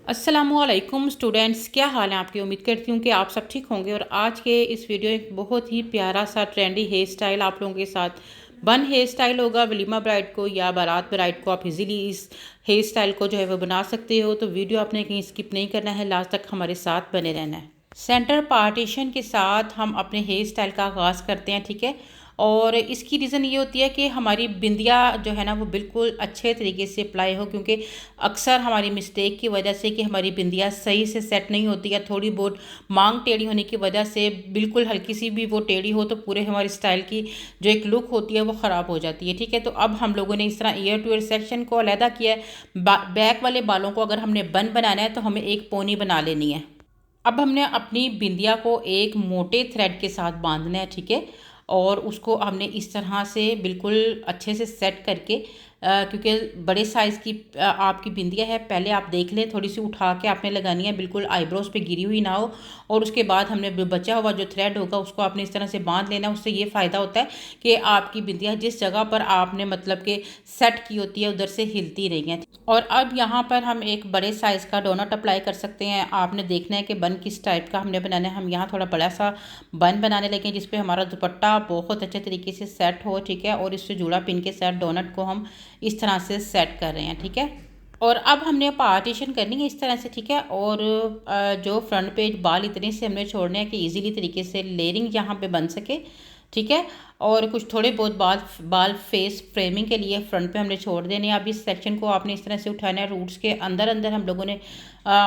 अस्सलामुअलैकुम स्टूडेंट्स, क्या हाल है आपकी। उम्मीद करती हूँ कि आप सब ठीक होंगे। और आज के इस वीडियो एक बहुत ही प्यारा सा ट्रेंडी हेयर स्टाइल आप लोगों के साथ बन हेयर स्टाइल होगा। वलीमा ब्राइड को या बारात ब्राइड को आप इजीली इस हेयर स्टाइल को जो है वो बना सकते हो। तो वीडियो आपने कहीं स्किप नहीं करना है, लास्ट तक हमारे साथ बने रहना है। सेंटर पार्टीशन के साथ हम अपने हेयर स्टाइल का आगाज़ करते हैं, ठीक है। और इसकी रीज़न ये होती है कि हमारी बिंदिया जो है ना वो बिल्कुल अच्छे तरीके से अप्लाई हो, क्योंकि अक्सर हमारी मिस्टेक की वजह से कि हमारी बिंदिया सही से सेट नहीं होती है, थोड़ी बहुत मांग टेढ़ी होने की वजह से बिल्कुल हल्की सी भी वो टेढ़ी हो तो पूरे हमारी स्टाइल की जो एक लुक होती है वो ख़राब हो जाती है, ठीक है। तो अब हम लोगों ने इस तरह ईयर टू ईयर सेक्शन को अलहदा किया है। बैक वाले बालों को अगर हमने बन बनाना है तो हमें एक पोनी बना लेनी है। अब हमने अपनी बिंदिया को एक मोटे थ्रेड के साथ बांधना है, ठीक है। और उसको हमने इस तरह से बिल्कुल अच्छे से सेट करके क्योंकि बड़े साइज़ की आपकी बिंदिया है, पहले आप देख लें, थोड़ी सी उठा के आपने लगानी है, बिल्कुल आईब्रोज पे गिरी हुई ना हो। और उसके बाद हमने बचा हुआ जो थ्रेड होगा उसको आपने इस तरह से बांध लेना है। उससे ये फ़ायदा होता है कि आपकी बिंदिया जिस जगह पर आपने मतलब कि सेट की होती है उधर से हिलती नहीं है। और अब यहाँ पर हम एक बड़े साइज़ का डोनट अप्लाई कर सकते हैं। आपने देखना है कि बन किस टाइप का हमने बनाना है। हम यहाँ थोड़ा बड़ा सा बन बनाने लगे जिसपे हमारा दुपट्टा बहुत अच्छे तरीके से सेट हो, ठीक है। और इससे जुड़ा पिन के साथ डोनट को हम इस तरह से सेट कर रहे हैं, ठीक है। और अब हमने पार्टीशन करनी है इस तरह से, ठीक है। और जो फ्रंट पेज बाल इतने से हमने छोड़ने हैं कि इजीली तरीके से लेयरिंग यहाँ पे बन सके, ठीक है। और कुछ थोड़े बहुत बाल बाल फेस फ्रेमिंग के लिए फ्रंट पे हमने छोड़ देने हैं। अब इस सेक्शन को आपने इस तरह से उठाना है, रूट्स के अंदर अंदर हम लोगों ने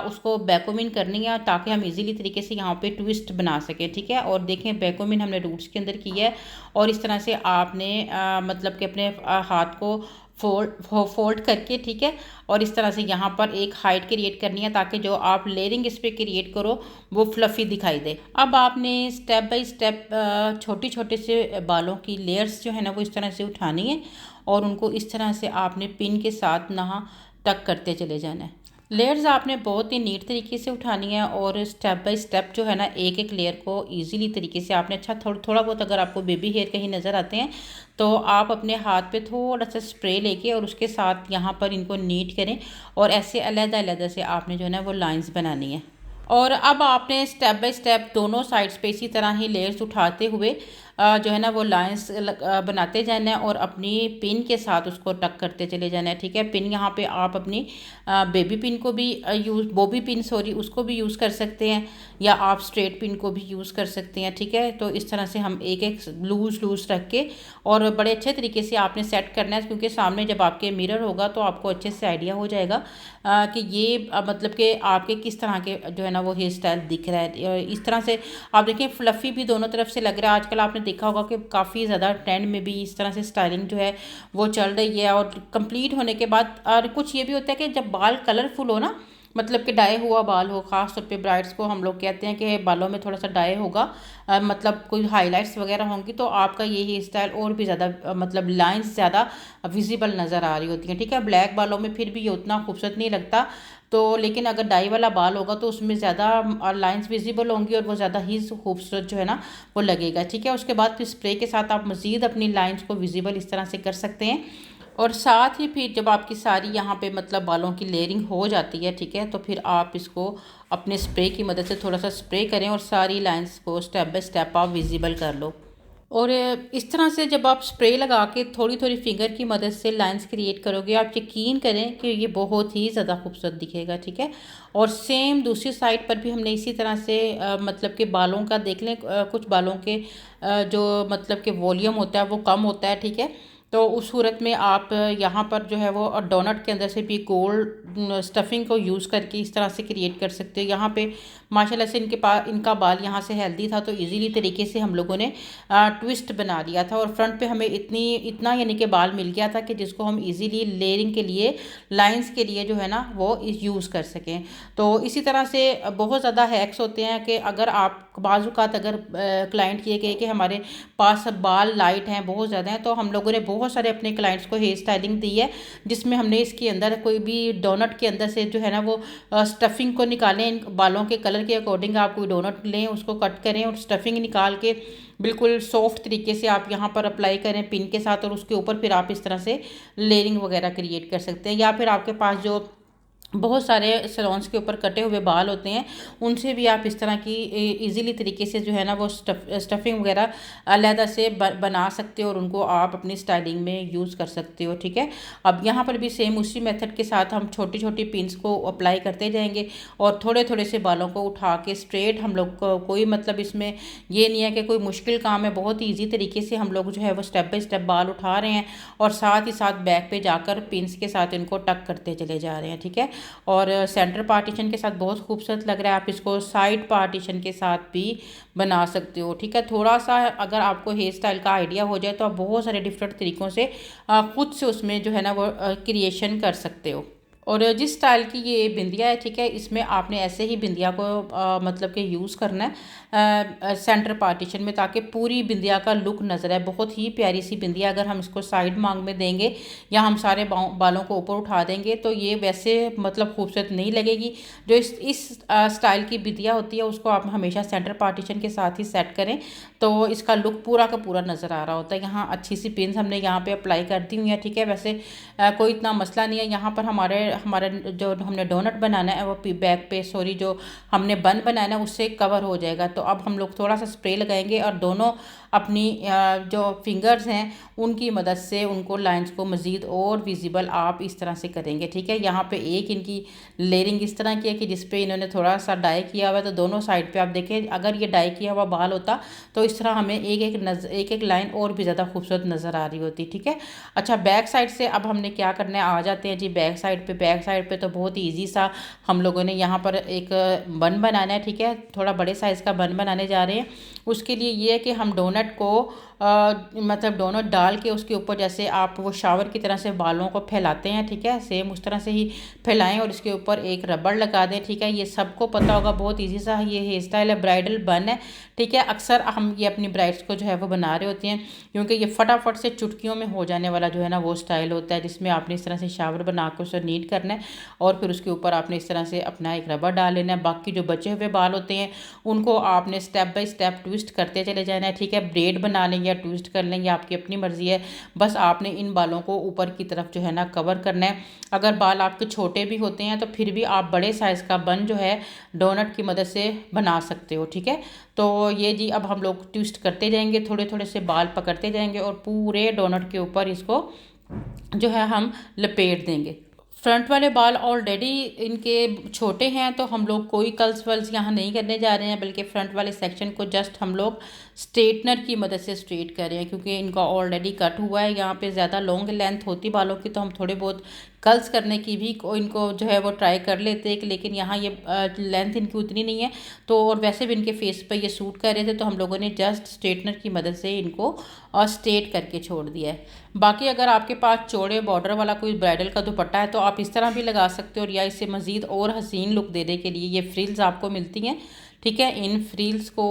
उसको बैकोमिन करनी है ताकि हम इजीली तरीके से यहाँ पे ट्विस्ट बना सकें, ठीक है। और देखें बैकोमिन हमने रूट्स के अंदर किया है। और इस तरह से आपने मतलब कि अपने हाथ को फोल्ड करके, ठीक है। और इस तरह से यहाँ पर एक हाइट क्रिएट करनी है ताकि जो आप लेयरिंग इस पर क्रिएट करो वो फ्लफ़ी दिखाई दे। अब आपने स्टेप बाय स्टेप छोटे छोटे से बालों की लेयर्स जो है ना वो इस तरह से उठानी है और उनको इस तरह से आपने पिन के साथ नहा टक करते चले जाना है। लेयर्स आपने बहुत ही नीट तरीके से उठानी है और स्टेप बाय स्टेप जो है ना एक एक लेयर को इजीली तरीके से आपने थोड़ा बहुत अगर आपको बेबी हेयर कहीं नज़र आते हैं तो आप अपने हाथ पे थोड़ा सा स्प्रे लेके और उसके साथ यहाँ पर इनको नीट करें। और ऐसे अलग-अलग से आपने जो है ना वो लाइंस बनानी है। और अब आपने स्टेप बाय स्टेप दोनों साइड्स पे इसी तरह ही लेयर्स उठाते हुए जो है ना वो लाइंस बनाते जाना है और अपनी पिन के साथ उसको टक करते चले जाना है, ठीक है। पिन यहाँ पे आप अपनी बेबी पिन को भी बॉबी पिन उसको भी यूज़ कर सकते हैं या आप स्ट्रेट पिन को भी यूज़ कर सकते हैं, ठीक है। तो इस तरह से हम एक एक लूज़ रख के और बड़े अच्छे तरीके से आपने सेट करना है, क्योंकि सामने जब आपके मिरर होगा तो आपको अच्छे से आइडिया हो जाएगा कि ये मतलब कि आपके किस तरह के जो है ना वो हेयर स्टाइल दिख रहा है। इस तरह से आप देखें फ्लफ़ी भी दोनों तरफ से लग रहा है। आजकल आपने देखा होगा कि काफ़ी ज़्यादा ट्रेंड में भी इस तरह से स्टाइलिंग जो है वो चल रही है। और कंप्लीट होने के बाद और कुछ ये भी होता है कि जब बाल कलरफुल हो ना, मतलब कि डाई हुआ बाल हो, ख़ास तौर पे ब्राइड्स को हम लोग कहते हैं कि बालों में थोड़ा सा डाई होगा, मतलब कोई हाइलाइट्स वगैरह होंगी तो आपका ये हेयर स्टाइल और भी ज़्यादा मतलब लाइंस ज़्यादा विजिबल नज़र आ रही होती हैं, ठीक है। ब्लैक बालों में फिर भी ये उतना खूबसूरत नहीं लगता, तो लेकिन अगर डाई वाला बाल होगा तो उसमें ज़्यादा लाइंस विजिबल होंगी और वो ज़्यादा ही खूबसूरत जो है ना वो लगेगा, ठीक है। उसके बाद फिर स्प्रे के साथ आप मज़ीद अपनी लाइंस को विजिबल इस तरह से कर सकते हैं। और साथ ही फिर जब आपकी सारी यहाँ पे मतलब बालों की लेयरिंग हो जाती है, ठीक है, तो फिर आप इसको अपने स्प्रे की मदद से थोड़ा सा स्प्रे करें और सारी लाइंस को स्टेप बाय स्टेप आप विजिबल कर लो। और इस तरह से जब आप स्प्रे लगा के थोड़ी थोड़ी फिंगर की मदद से लाइंस क्रिएट करोगे, आप यकीन करें कि ये बहुत ही ज़्यादा खूबसूरत दिखेगा, ठीक है। और सेम दूसरी साइड पर भी हमने इसी तरह से मतलब कि बालों का देख लें, कुछ बालों के जो मतलब कि वॉल्यूम होता है वो कम होता है, ठीक है। तो उस सूरत में आप यहाँ पर जो है वो डोनट के अंदर से भी गोल्ड स्टफिंग को यूज़ करके इस तरह से क्रिएट कर सकते हो। यहाँ पे माशाल्लाह से इनका बाल यहाँ से हेल्दी था तो इजीली तरीके से हम लोगों ने ट्विस्ट बना दिया था। और फ्रंट पे हमें इतना यानी कि बाल मिल गया था कि जिसको हम इजीली लेयरिंग के लिए लाइंस के लिए जो है ना वो यूज़ कर सकें। तो इसी तरह से बहुत ज़्यादा हैक्स होते हैं कि अगर आप बाज़ात अगर क्लाइंट ये कहे कि हमारे पास बाल लाइट हैं, बहुत ज़्यादा हैं, तो हम लोगों ने बहुत सारे अपने क्लाइंट्स को हेयर स्टाइलिंग दी है जिसमें हमने इसके अंदर कोई भी डोनट के अंदर से जो है ना वो स्टफिंग को निकालें। इन बालों के कलर के अकॉर्डिंग आप कोई डोनट लें, उसको कट करें और स्टफिंग निकाल के बिल्कुल सॉफ्ट तरीके से आप यहाँ पर अप्लाई करें पिन के साथ और उसके ऊपर फिर आप इस तरह से लेयरिंग वगैरह क्रिएट कर सकते हैं। या फिर आपके पास जो बहुत सारे सैलून्स के ऊपर कटे हुए बाल होते हैं, उनसे भी आप इस तरह की इजीली तरीके से जो है ना वो स्टफिंग वगैरह अलहदा से बना सकते हो और उनको आप अपनी स्टाइलिंग में यूज़ कर सकते हो। ठीक है, अब यहाँ पर भी सेम उसी मेथड के साथ हम छोटी छोटी पिन्स को अप्लाई करते जाएंगे और थोड़े थोड़े से बालों को उठा के स्ट्रेट, हम लोग को कोई मतलब इसमें ये नहीं है कि कोई मुश्किल काम है, बहुत ही ईजी तरीके से हम लोग जो है वो स्टेप बाय स्टेप बाल उठा रहे हैं और साथ ही साथ बैक पे जाकर पिन्स के साथ इनको टक करते चले जा रहे हैं। ठीक है, और सेंटर पार्टीशन के साथ बहुत खूबसूरत लग रहा है। आप इसको साइड पार्टीशन के साथ भी बना सकते हो। ठीक है, थोड़ा सा अगर आपको हेयर स्टाइल का आइडिया हो जाए तो आप बहुत सारे डिफरेंट तरीक़ों से खुद से उसमें जो है ना वो क्रिएशन कर सकते हो। और जिस स्टाइल की ये बिंदिया है, ठीक है, इसमें आपने ऐसे ही बिंदिया को मतलब कि यूज़ करना है सेंटर पार्टीशन में, ताकि पूरी बिंदिया का लुक नज़र आए। बहुत ही प्यारी सी बिंदिया, अगर हम इसको साइड मांग में देंगे या हम सारे बालों को ऊपर उठा देंगे तो ये वैसे मतलब खूबसूरत नहीं लगेगी। जो इस स्टाइल की बिंदिया होती है उसको आप हमेशा सेंटर पार्टीशन के साथ ही सेट करें तो इसका लुक पूरा का पूरा नज़र आ रहा होता है। यहाँ अच्छी सी पिन्स हमने यहाँ पे अप्लाई कर दी हुई है। ठीक है, वैसे कोई इतना मसला नहीं है। यहाँ पर हमारा जो हमने डोनट बनाना है वो बैक पे जो हमने बन बनाना है उससे कवर हो जाएगा। तो अब हम लोग थोड़ा सा स्प्रे लगाएंगे और दोनों अपनी जो फिंगर्स हैं उनकी मदद से उनको लाइंस को मज़ीद और विजिबल आप इस तरह से करेंगे। ठीक है, यहाँ पे एक इनकी लेयरिंग इस तरह की है कि जिस पे इन्होंने थोड़ा सा डाई किया हुआ है, तो दोनों साइड पे आप देखें, अगर ये डाई किया हुआ बाल होता तो इस तरह हमें एक एक लाइन और भी ज़्यादा खूबसूरत नज़र आ रही होती। ठीक है, अच्छा, बैक साइड से अब हमने क्या करना है, आ जाते हैं जी बैक साइड पे। बैक साइड पे तो बहुत ईजी सा हम लोगों ने यहाँ पर एक बन बनाना है। ठीक है, थोड़ा बड़े साइज़ का बन बनाने जा रहे हैं। उसके लिए ये है कि हम डोनट को मतलब डोनट डाल के उसके ऊपर जैसे आप वो शावर की तरह से बालों को फैलाते हैं, ठीक है, सेम उस तरह से ही फैलाएं और इसके ऊपर एक रबड़ लगा दें। ठीक है, ये सबको पता होगा, बहुत इजी सा ये हेयर स्टाइल है, ब्राइडल बन है। ठीक है, अक्सर हम ये अपनी ब्राइड्स को जो है वो बना रहे होते हैं क्योंकि ये फटाफट से चुटकियों में हो जाने वाला जो है ना वो स्टाइल होता है, जिसमें आपने इस तरह से शावर बना कर उसे नीट करना है और फिर उसके ऊपर आपने इस तरह से अपना एक रबड़ डाल लेना है। बाकी जो बचे हुए बाल होते हैं उनको आपने स्टेप बाय स्टेप ट्विस्ट करते चले जाना है। ठीक है, ब्रेड बना लें या ट्विस्ट कर लें, या आपकी अपनी मर्जी है। बस आपने इन बालों को ऊपर की तरफ जो है ना कवर करना है। अगर बाल आपके छोटे भी होते हैं तो फिर भी आप बड़े साइज़ का बन जो है डोनट की मदद से बना सकते हो। ठीक है, तो ये जी अब हम लोग ट्विस्ट करते जाएंगे, थोड़े थोड़े से बाल पकड़ते जाएंगे और पूरे डोनट के ऊपर इसको जो है हम लपेट देंगे। फ्रंट वाले बाल ऑलरेडी इनके छोटे हैं तो हम लोग कोई कर्ल्स वर्ल्स यहाँ नहीं करने जा रहे हैं, बल्कि फ्रंट वाले सेक्शन को जस्ट हम लोग स्ट्रेटनर की मदद से स्ट्रेट कर रहे हैं क्योंकि इनका ऑलरेडी कट हुआ है। यहाँ पे ज़्यादा लॉन्ग लेंथ होती बालों की तो हम थोड़े बहुत कर्ल्स करने की भी इनको जो है वो ट्राई कर लेते हैं, लेकिन यहाँ ये लेंथ इनकी उतनी नहीं है तो, और वैसे भी इनके फेस पर ये सूट कर रहे थे तो हम लोगों ने जस्ट स्ट्रेटनर की मदद से इनको स्ट्रेट करके छोड़ दिया है। बाकी अगर आपके पास चौड़े बॉर्डर वाला कोई ब्राइडल का दुपट्टा है तो आप इस तरह भी लगा सकते हो, और या इससे मज़ीद और हसीन लुक देने के लिए ये फ्रिल्स आपको मिलती हैं। ठीक है, इन फ्रिल्स को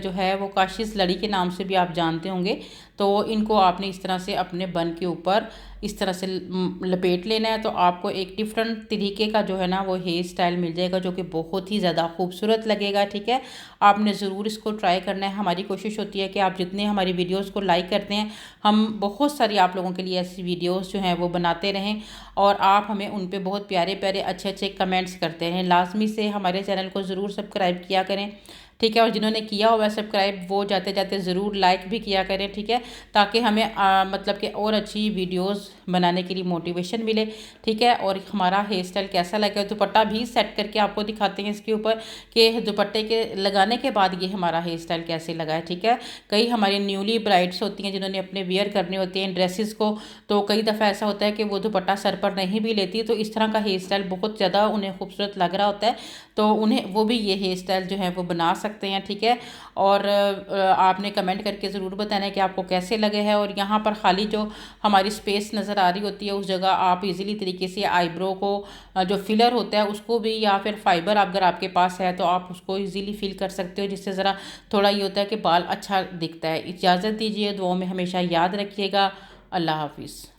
जो है वो काशिश लड़ी के नाम से भी आप जानते होंगे, तो इनको आपने इस तरह से अपने बन के ऊपर इस तरह से लपेट लेना है तो आपको एक डिफरेंट तरीके का जो है ना वो हेयर स्टाइल मिल जाएगा जो कि बहुत ही ज़्यादा खूबसूरत लगेगा। ठीक है, आपने ज़रूर इसको ट्राई करना है। हमारी कोशिश होती है कि आप जितने हमारी वीडियोस को लाइक करते हैं हम बहुत सारी आप लोगों के लिए ऐसी वीडियोस जो हैं वो बनाते रहें और आप हमें उन पे बहुत प्यारे प्यारे अच्छे अच्छे कमेंट्स करते रहें। लाजमी से हमारे चैनल को ज़रूर सब्सक्राइब किया करें। ठीक है, और जिन्होंने किया हुआ है सब्सक्राइब वो जाते जाते ज़रूर लाइक भी किया करें। ठीक है, ताकि हमें मतलब कि और अच्छी वीडियोस बनाने के लिए मोटिवेशन मिले। ठीक है, और हमारा हेयर स्टाइल कैसा लगा, दुपट्टा भी सेट करके आपको दिखाते हैं इसके ऊपर कि दुपट्टे के लगाने के बाद ये हमारा हेयर स्टाइल कैसे लगा है। ठीक है, कई हमारी न्यूली ब्राइड्स होती हैं जिन्होंने अपने वेयर करने होते हैं ड्रेसेस को, तो कई दफ़ा ऐसा होता है कि वो दुपट्टा सर पर नहीं भी लेती, तो इस तरह का हेयर स्टाइल बहुत ज़्यादा उन्हें खूबसूरत लग रहा होता है, तो उन्हें वो भी ये हेयर स्टाइल जो है वो बना सकते हैं। ठीक है, और आपने कमेंट करके ज़रूर बताना है कि आपको कैसे लगे हैं। और यहाँ पर खाली जो हमारी स्पेस नज़र आ रही होती है उस जगह आप इजीली तरीके से आईब्रो को जो फिलर होता है उसको भी, या फिर फाइबर अगर आपके पास है तो आप उसको इजीली फिल कर सकते हो, जिससे ज़रा थोड़ा ये होता है कि बाल अच्छा दिखता है। इजाज़त दीजिए, दुआओं में हमेशा याद रखिएगा। अल्लाह हाफिज़।